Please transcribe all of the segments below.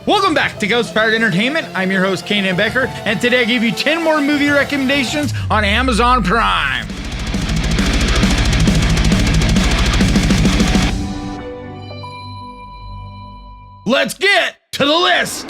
Welcome back to Ghost Powered Entertainment. I'm your host, Kanan Becker, and today I give you 10 more movie recommendations on Amazon Prime. Let's get to the list.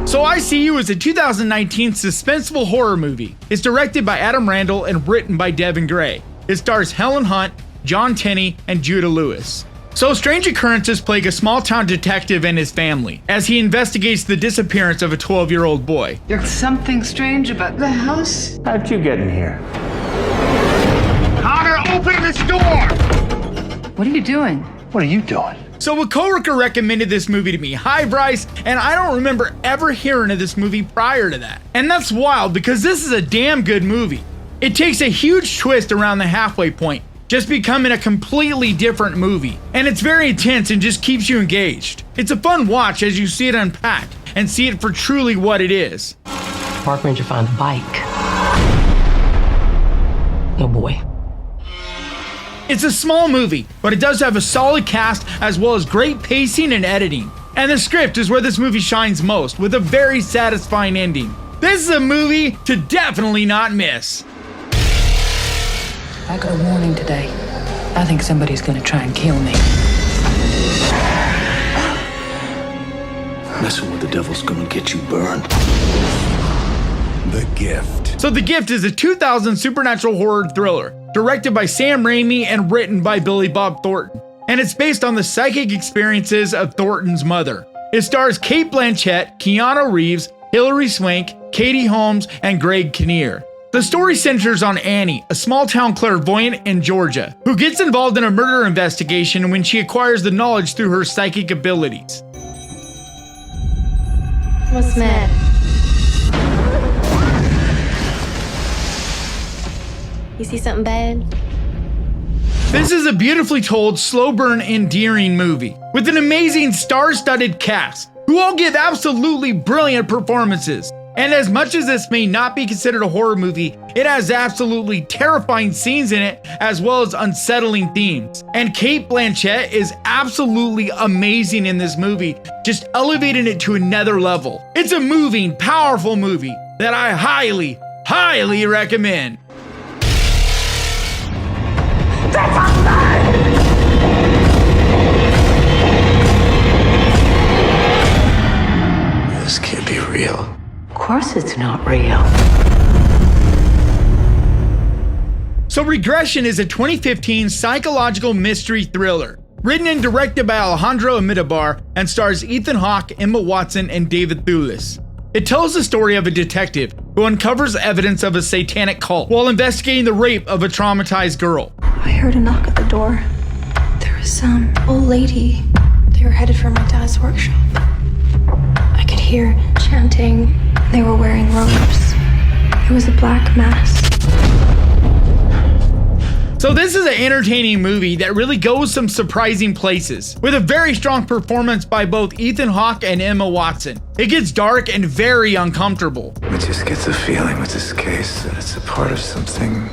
So I See You is a 2019 suspenseful horror movie. It's directed by Adam Randall and written by Devin Gray. It stars Helen Hunt, John Tenney, and Judah Lewis. So strange occurrences plague a small-town detective and his family as he investigates the disappearance of a 12-year-old boy. There's something strange about the house. How'd you get in here? Connor, open this door! What are you doing? What are you doing? So a coworker recommended this movie to me, hi Bryce, and I don't remember ever hearing of this movie prior to that. And that's wild because this is a damn good movie. It takes a huge twist around the halfway point, just becoming a completely different movie. And it's very intense and just keeps you engaged. It's a fun watch as you see it unpack and see it for truly what it is. Park ranger found a bike. No boy. It's a small movie, but it does have a solid cast as well as great pacing and editing. And the script is where this movie shines most, with a very satisfying ending. This is a movie to definitely not miss. I got a warning today. I think somebody's gonna try and kill me. Messing with the devil's gonna get you burned. The Gift. So The Gift is a 2000 supernatural horror thriller, directed by Sam Raimi and written by Billy Bob Thornton. And it's based on the psychic experiences of Thornton's mother. It stars Cate Blanchett, Keanu Reeves, Hilary Swank, Katie Holmes, and Greg Kinnear. The story centers on Annie, a small-town clairvoyant in Georgia, who gets involved in a murder investigation when she acquires the knowledge through her psychic abilities. What's the matter? You see something bad? This is a beautifully told, slow-burn, endearing movie with an amazing star-studded cast who all give absolutely brilliant performances. And as much as this may not be considered a horror movie, it has absolutely terrifying scenes in it as well as unsettling themes. And Cate Blanchett is absolutely amazing in this movie, just elevating it to another level. It's a moving, powerful movie that I highly, highly recommend. This can't be real. Of course it's not real. So Regression is a 2015 psychological mystery thriller, written and directed by Alejandro Amenabar and stars Ethan Hawke, Emma Watson, and David Thewlis. It tells the story of a detective who uncovers evidence of a satanic cult while investigating the rape of a traumatized girl. I heard a knock at the door. There was some old lady. They were headed for my dad's workshop. I could hear chanting. They were wearing robes. It was a black mask. So this is an entertaining movie that really goes some surprising places, with a very strong performance by both Ethan Hawke and Emma Watson. It gets dark and very uncomfortable. It just gets a feeling with this case that it's a part of something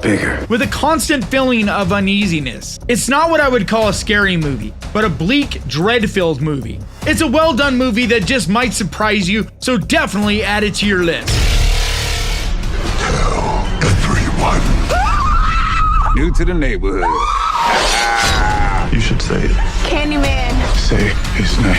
bigger. With a constant feeling of uneasiness. It's not what I would call a scary movie, but a bleak, dread-filled movie. It's a well-done movie that just might surprise you, so definitely add it to your list. Tell everyone. New to the neighborhood. You should say it. Candyman. Say his name.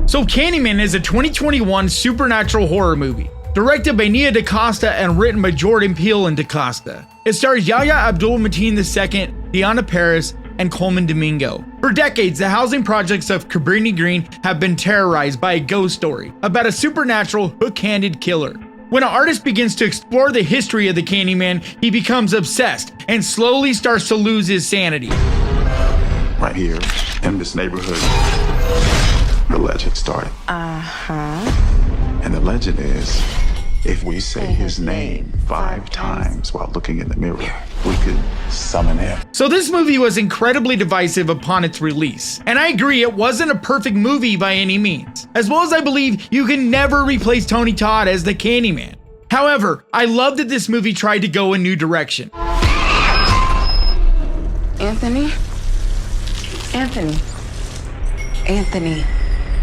So Candyman is a 2021 supernatural horror movie, directed by Nia DaCosta and written by Jordan Peele and DaCosta. It stars Yahya Abdul-Mateen II, Deanna Paris, and Coleman Domingo. For decades, the housing projects of Cabrini Green have been terrorized by a ghost story about a supernatural, hook-handed killer. When an artist begins to explore the history of the Candyman, he becomes obsessed and slowly starts to lose his sanity. Right here in this neighborhood, the legend started. And the legend is If we say his name 5 times while looking in the mirror, we could summon him. So this movie was incredibly divisive upon its release. And I agree, it wasn't a perfect movie by any means. As well as I believe you can never replace Tony Todd as the Candyman. However, I love that this movie tried to go a new direction. Anthony?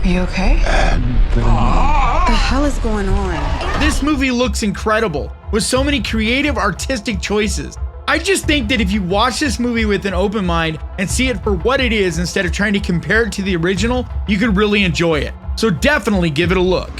Are you okay? What the hell is going on? This movie looks incredible, with so many creative artistic choices. I just think that if you watch this movie with an open mind and see it for what it is instead of trying to compare it to the original, you could really enjoy it. So definitely give it a look.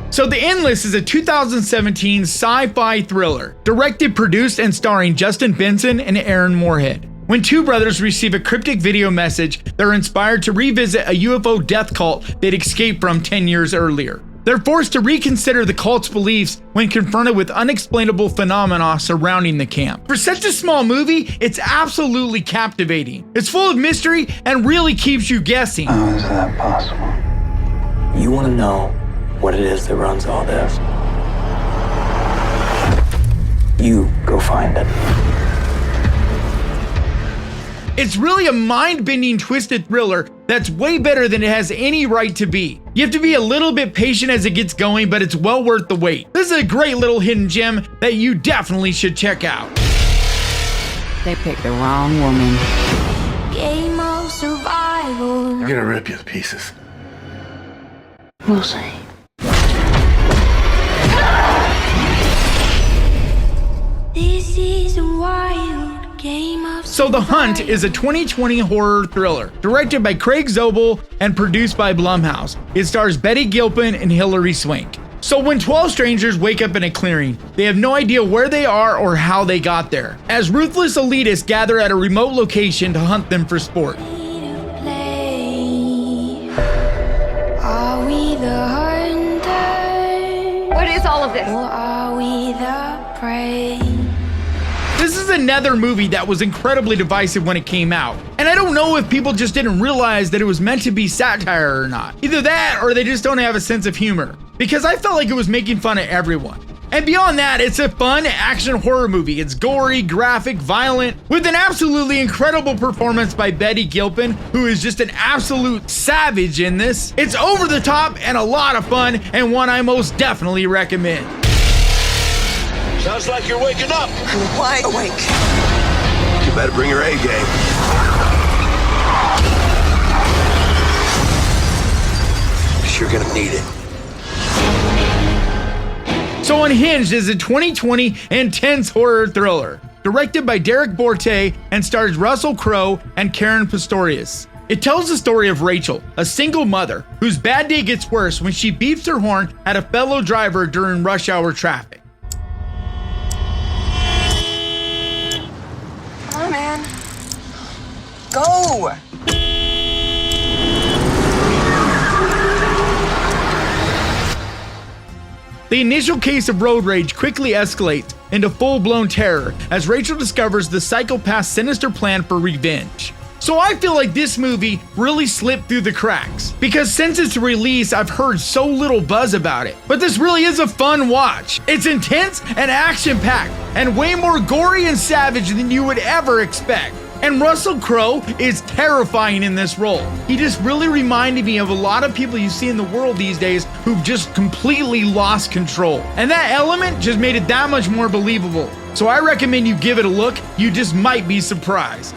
So The Endless is a 2017 sci-fi thriller, directed, produced, and starring Justin Benson and Aaron Moorhead. When two brothers receive a cryptic video message, they're inspired to revisit a UFO death cult they'd escaped from 10 years earlier. They're forced to reconsider the cult's beliefs when confronted with unexplainable phenomena surrounding the camp. For such a small movie, it's absolutely captivating. It's full of mystery and really keeps you guessing. How is that possible? You want to know what it is that runs all this? You go find it. It's really a mind-bending, twisted thriller that's way better than it has any right to be. You have to be a little bit patient as it gets going, but it's well worth the wait. This is a great little hidden gem that you definitely should check out. They picked the wrong woman. Game of survival. I'm gonna rip you to pieces. We'll see. This is a wild game of So The Hunt is a 2020 horror thriller, directed by Craig Zobel and produced by Blumhouse. It stars Betty Gilpin and Hilary Swank. So when 12 strangers wake up in a clearing, they have no idea where they are or how they got there, as ruthless elitists gather at a remote location to hunt them for sport. Are we the hunter? What is all of this? Or are we the prey? This is another movie that was incredibly divisive when it came out, and I don't know if people just didn't realize that it was meant to be satire or not. Either that or they just don't have a sense of humor, because I felt like it was making fun of everyone. And beyond that, it's a fun action horror movie. It's gory, graphic, violent, with an absolutely incredible performance by Betty Gilpin, who is just an absolute savage in this. It's over the top and a lot of fun, and one I most definitely recommend. Sounds like you're waking up. I'm wide awake. You better bring your A game. You're gonna need it. So Unhinged is a 2020 intense horror thriller, directed by Derek Borte and stars Russell Crowe and Karen Pistorius. It tells the story of Rachel, a single mother, whose bad day gets worse when she beeps her horn at a fellow driver during rush hour traffic. Come on, man. Go! The initial case of road rage quickly escalates into full-blown terror as Rachel discovers the psychopath's sinister plan for revenge. So I feel like this movie really slipped through the cracks, because since its release I've heard so little buzz about it. But this really is a fun watch. It's intense and action-packed, and way more gory and savage than you would ever expect. And Russell Crowe is terrifying in this role. He just really reminded me of a lot of people you see in the world these days who've just completely lost control. And that element just made it that much more believable. So I recommend you give it a look. You just might be surprised.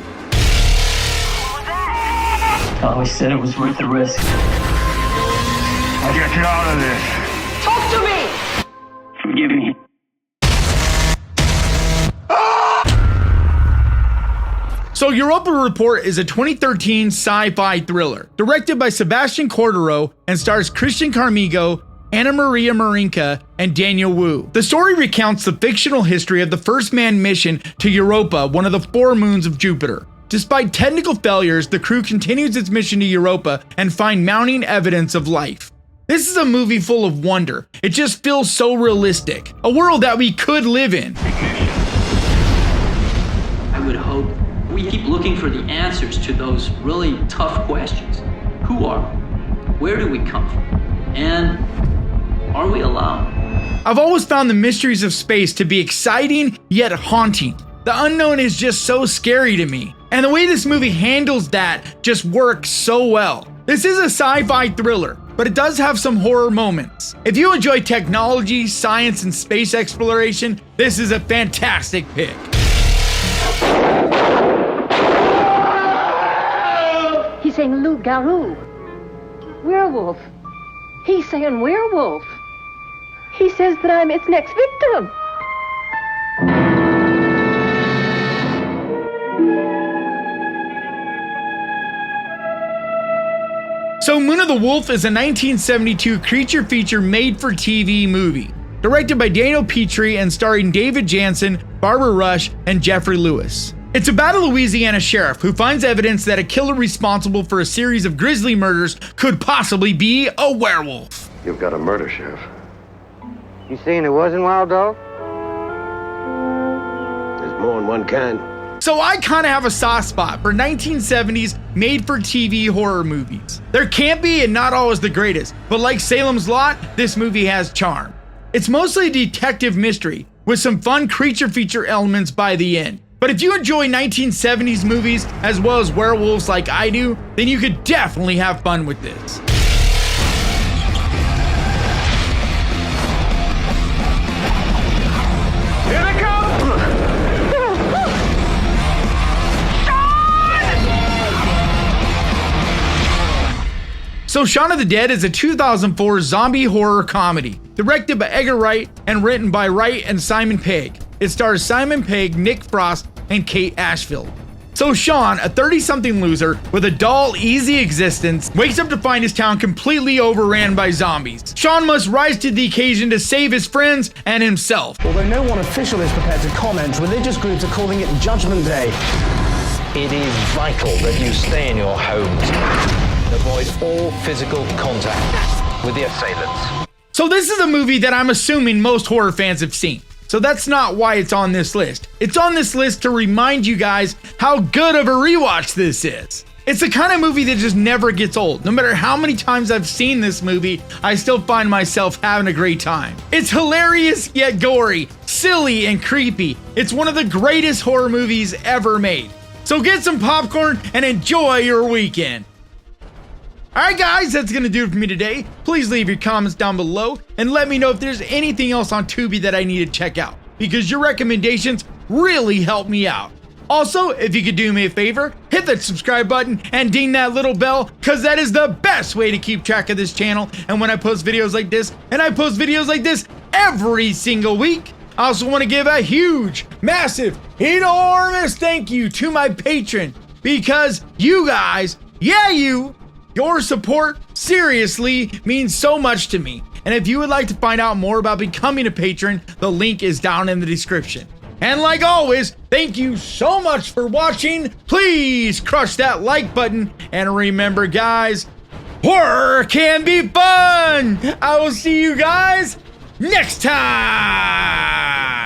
I always said it was worth the risk. I'll get you out of this. Talk to me! Forgive me. So Europa Report is a 2013 sci-fi thriller, directed by Sebastian Cordero and stars Christian Carmigo, Anna Maria Marinka, and Daniel Wu. The story recounts the fictional history of the first manned mission to Europa, one of the 4 moons of Jupiter. Despite technical failures, the crew continues its mission to Europa and find mounting evidence of life. This is a movie full of wonder. It just feels so realistic. A world that we could live in. I would hope we keep looking for the answers to those really tough questions. Who are we? Where do we come from? And are we alone? I've always found the mysteries of space to be exciting yet haunting. The unknown is just so scary to me. And the way this movie handles that just works so well. This is a sci-fi thriller, but it does have some horror moments. If you enjoy technology, science, and space exploration, this is a fantastic pick. He's saying loup-garou. Werewolf. He's saying werewolf. He says that I'm its next victim. So Moon of the Wolf is a 1972 creature feature made-for-TV movie, directed by Daniel Petrie and starring David Jansen, Barbara Rush, and Jeffrey Lewis. It's about a Louisiana sheriff who finds evidence that a killer responsible for a series of grisly murders could possibly be a werewolf. You've got a murder, Sheriff. You saying it wasn't Wild Dog? There's more than one kind. So I kind of have a soft spot for 1970s made-for-TV horror movies. They're campy and not always the greatest, but like Salem's Lot, this movie has charm. It's mostly a detective mystery with some fun creature feature elements by the end. But if you enjoy 1970s movies as well as werewolves like I do, then you could definitely have fun with this. Here they come! So Shaun of the Dead is a 2004 zombie horror comedy, directed by Edgar Wright and written by Wright and Simon Pegg. It stars Simon Pegg, Nick Frost, and Kate Ashfield. So Shaun, a 30-something loser with a dull, easy existence, wakes up to find his town completely overran by zombies. Shaun must rise to the occasion to save his friends and himself. Although no one official is prepared to comment, religious groups are calling it Judgment Day. It is vital that you stay in your homes. Avoid all physical contact with the assailants. So this is a movie that I'm assuming most horror fans have seen. So that's not why it's on this list. It's on this list to remind you guys how good of a rewatch this is. It's the kind of movie that just never gets old. No matter how many times I've seen this movie, I still find myself having a great time. It's hilarious yet gory, silly and creepy. It's one of the greatest horror movies ever made. So get some popcorn and enjoy your weekend. Alright guys, that's gonna do it for me today. Please leave your comments down below and let me know if there's anything else on Tubi that I need to check out, because your recommendations really help me out. Also, if you could do me a favor, hit that subscribe button and ding that little bell, because that is the best way to keep track of this channel. And when I post videos like this, and I post videos like this every single week, I also want to give a huge, massive, enormous thank you to my patron, because you guys, your support seriously means so much to me. And if you would like to find out more about becoming a patron, the link is down in the description. And like always, thank you so much for watching. Please crush that like button. And remember guys, horror can be fun. I will see you guys next time.